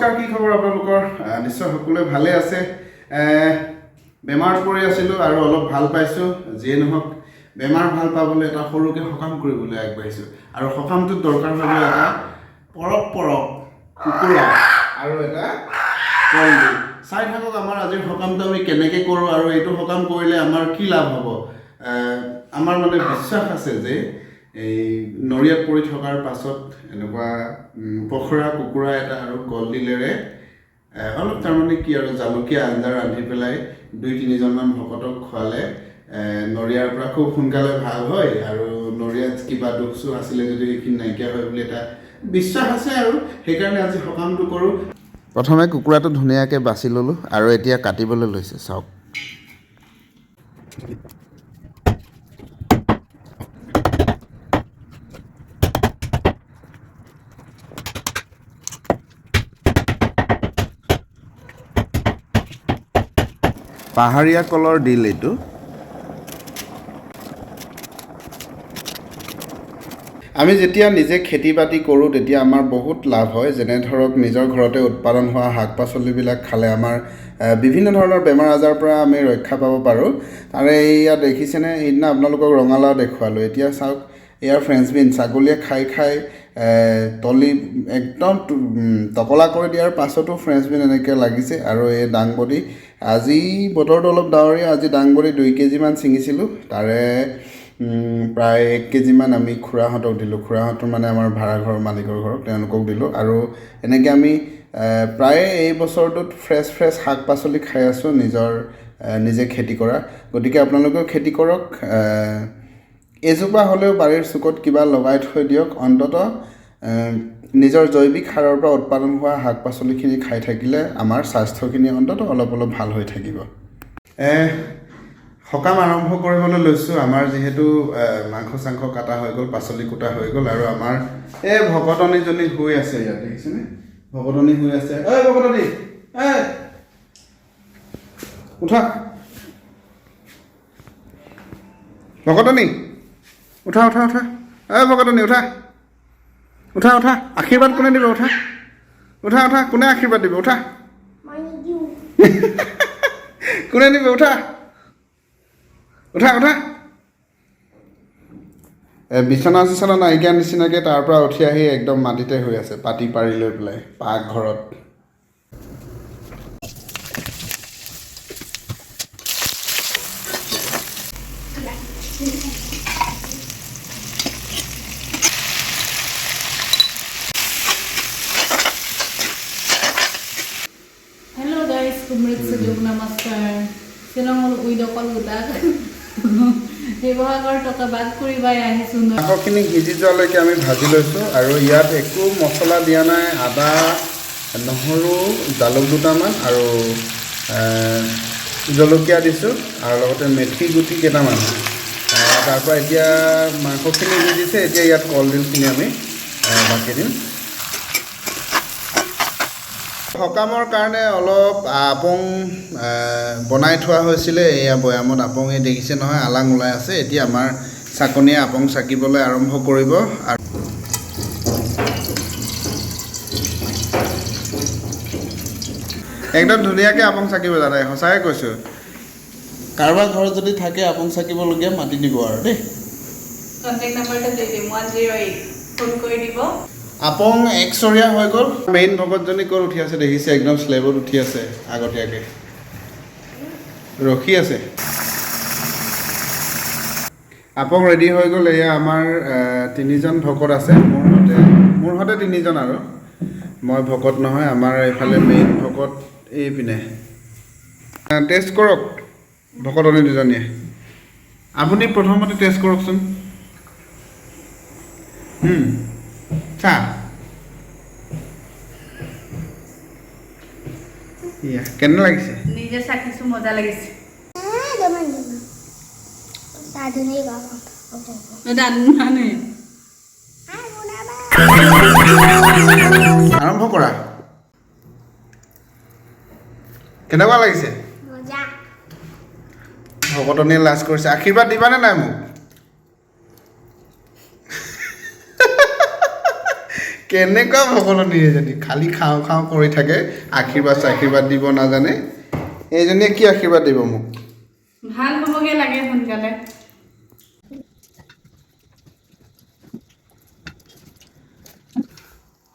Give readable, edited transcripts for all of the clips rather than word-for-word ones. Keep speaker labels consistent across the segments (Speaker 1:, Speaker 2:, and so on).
Speaker 1: নমস্কাৰ, কি খবৰ আপোনালোকৰ? নিশ্চয় সকলোৱে ভালে আছে। বেমাৰত পৰি আছিলোঁ আৰু অলপ ভাল পাইছোঁ। যিয়ে নহওক বেমাৰ ভাল পাবলৈ এটা সৰুকৈ সকাম কৰিবলৈ আগবাঢ়িছোঁ আৰু সকামটোত দৰকাৰ হ'ব এটা পৰক কুকুৰা আৰু এটা কলডিল। চাই থাকক আমাৰ আজিৰ সকামটো আমি কেনেকৈ কৰোঁ আৰু এইটো সকাম কৰিলে আমাৰ কি লাভ হ'ব। আমাৰ মানে বিশ্বাস আছে যে এই নৰিয়াত পৰি থকাৰ পাছত এনেকুৱা পখৰা কুকুৰা এটা আৰু কলডিলেৰে অলপ তাৰমানে কি আৰু জালুকীয়া আঞ্জা ৰান্ধি পেলাই 2-3জনমান ভকতক খোৱালে নৰিয়াৰ পৰা খুব সোনকালে ভাল হয় আৰু নৰিয়াত কিবা দুখ চুখ আছিলে যদি সেইখিনি নাইকিয়া হয় বুলি এটা বিশ্বাস আছে আৰু সেইকাৰণে আজি সকামটো কৰোঁ। প্ৰথমে কুকুৰাটো ধুনীয়াকৈ বাছি ল'লোঁ আৰু এতিয়া কাটিবলৈ লৈছে। চাওক, পাহাৰীয়া কলৰ ডিল এইটো। আমি যেতিয়া নিজে খেতি বাতি কৰোঁ তেতিয়া আমাৰ বহুত লাভ হয়। যেনে ধৰক নিজৰ ঘৰতে উৎপাদন হোৱা শাক পাচলিবিলাক খালে আমাৰ বিভিন্ন ধৰণৰ বেমাৰ আজাৰৰ পৰা আমি ৰক্ষা পাব পাৰোঁ। তাৰে ইয়াত দেখিছেনে, সেইদিনা আপোনালোকক ৰঙালাও দেখুৱালোঁ। এতিয়া চাওক, এয়াৰ ফ্ৰেঞ্চ বিন ছাগলীয়ে খাই তলি একদম টকলা কৰি দিয়াৰ পাছতো ফ্ৰেঞ্চ বিন এনেকৈ লাগিছে। আৰু এই দাংবডি, আজি বতৰটো অলপ ডাৱৰীয়া, আজি দাংবডি 2 কেজিমান ছিঙিছিলোঁ। তাৰে প্ৰায় 1 কেজিমান আমি খুৰাহঁতক দিলোঁ। খুৰাহঁতৰ মানে আমাৰ ভাড়াঘৰৰ মালিকৰ ঘৰক, তেওঁলোকক দিলোঁ। আৰু এনেকৈ আমি প্ৰায়ে এই বছৰটোত ফ্ৰেছ শাক পাচলি খাই আছোঁ নিজে খেতি কৰা। গতিকে আপোনালোকেও খেতি কৰক। এজোপা হ'লেও বাৰীৰ চুকত কিবা লগাই থৈ দিয়ক। অন্ততঃ নিজৰ জৈৱিক সাৰৰ পৰা উৎপাদন হোৱা শাক পাচলিখিনি খাই থাকিলে আমাৰ স্বাস্থ্যখিনি অন্ততঃ অলপ ভাল হৈ থাকিব। সকাম আৰম্ভ কৰিবলৈ লৈছোঁ। আমাৰ যিহেতু মাংস চাংস কাটা হৈ গ'ল, পাচলি কুটা হৈ গ'ল আৰু আমাৰ এই ভকতনীজনী শুই আছে ইয়াত, দেখিছেনে? ভকতনী শুই আছে। ঐ ভকতনী, উঠা। ভকতনী উঠা। ভকতনী উঠা। আশীৰ্বাদ কোনে দিব? উঠা। কোনে আশীৰ্বাদ দিব? উঠা। কোনে দিব? উঠা। বিচনা নাইকিয়া নিচিনাকৈ তাৰ পৰা উঠি আহি একদম মাটিতে হৈ আছে, পাতি পাৰি লৈ পেলাই পাকঘৰত।
Speaker 2: Hello guys, kumrit sa Diyog namaskar. Silang uidokol utak. ব্যৱহাৰ টকা বাদ কৰিবাই আহিছোঁ।
Speaker 1: মাংসখিনি সিজি যোৱালৈকে আমি ভাজি লৈছোঁ আৰু ইয়াত একো মছলা দিয়া নাই। আদা, নহৰু, জালুক দুটামান আৰু জলকীয়া দিছোঁ আৰু লগতে মেথি গুটি কেইটামান। তাৰপৰা এতিয়া মাংসখিনি সিজিছে। এতিয়া ইয়াত কলডিলখিনি আমি বাকি দিম। সকামৰ কাৰণে অলপ আপং বনাই থোৱা হৈছিলে। এয়া বৈয়ামত আপং, এই দেখিছে নহয়, আলাং ওলাই আছে। এতিয়া আমাৰ চাকনিয়ে আপং চাকিবলৈ আৰম্ভ কৰিব। আৰু একদম ধুনীয়াকৈ আপং চাকিব জানে, সঁচাকৈ কৈছোঁ। কাৰোবাৰ ঘৰত যদি থাকে আপং চাকিবলগীয়া, মাতি দিব আৰু দেই।
Speaker 2: কণ্টেক্ট নাম্বাৰটো দি দিম, 108 ফোন কৰি দিব।
Speaker 1: আপং একচৰীয়া হৈ গ'ল। মেইন ভকতজনী ক'ত উঠি আছে দেখিছে, একদম স্লেবত উঠি আছে আগতীয়াকৈ, ৰখি আছে। আপং ৰেডি হৈ গ'ল। এয়া আমাৰ 3জন ভকত আছে। মোৰ সৈতে 3জন আৰু মই ভকত নহয়। আমাৰ এইফালে মেইন ভকত এইপিনে। টেষ্ট কৰক ভকতনী দুজনীয়ে। আপুনি প্ৰথমতে টেষ্ট কৰকচোন। চাহ কেনে লাগিছে?
Speaker 2: নিজে চাকিছোঁ, মজা লাগিছে।
Speaker 1: আৰম্ভ কৰা। কেনেকুৱা লাগিছে? ভকতনীয়ে লাজ কৰিছে। আশীৰ্বাদ দিবানে নাই মোক? কেনেকুৱা ভগলনী এজনী খালি খাওঁ খাওঁ কৰি থাকে আশীৰ্বাদ দিব নাজানে এইজনীয়ে কি আশীৰ্বাদ দিব মোক
Speaker 2: ভাল হ'বগে লাগে সোনকালে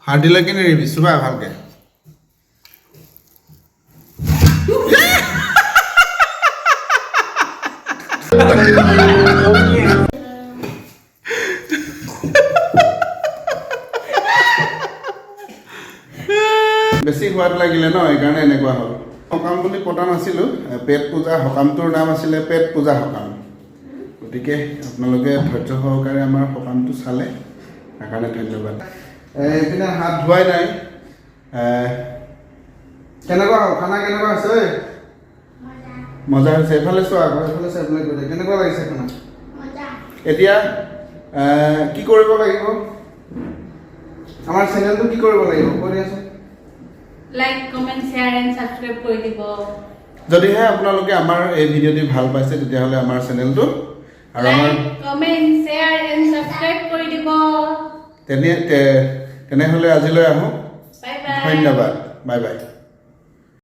Speaker 1: হাৰ্ডিলৈকে নেৰিবি চুবা ভালকে বেছি সোৱাদ লাগিলে ন সেইকাৰণে এনেকুৱা হ'ল সকাম বুলি পতা নাছিলোঁ পেট পূজা সকামটোৰ নাম আছিলে পেট পূজা সকাম গতিকে আপোনালোকে ধৈৰ্য সহকাৰে আমাৰ সকামটো চালে সেইকাৰণে ধন্যবাদ এইপিনে হাত ধোৱাই নাই কেনেকুৱা হ'ল খানা কেনেকুৱা হৈছে মজা হৈছে এইফালে চোৱা আকৌ এইফালে চাই পেলাই কৈ কেনেকুৱা লাগিছে খানা এতিয়া কি কৰিব লাগিব আমাৰ চেনেলটো কি কৰিব লাগিব কৈ দিয়াচোন
Speaker 2: like comment share and subscribe কৰি দিব
Speaker 1: যদিহে আপোনালোকে আমাৰ এই ভিডিঅ'টি ভাল পাইছে তেতিয়াহ'লে আমাৰ চেনেলটো আৰু আমাৰ
Speaker 2: like comment share and subscribe কৰি দিব
Speaker 1: তেনেহ'লে আজিলৈ আহোঁ
Speaker 2: বাই বাই
Speaker 1: ধন্যবাদ বাই বাই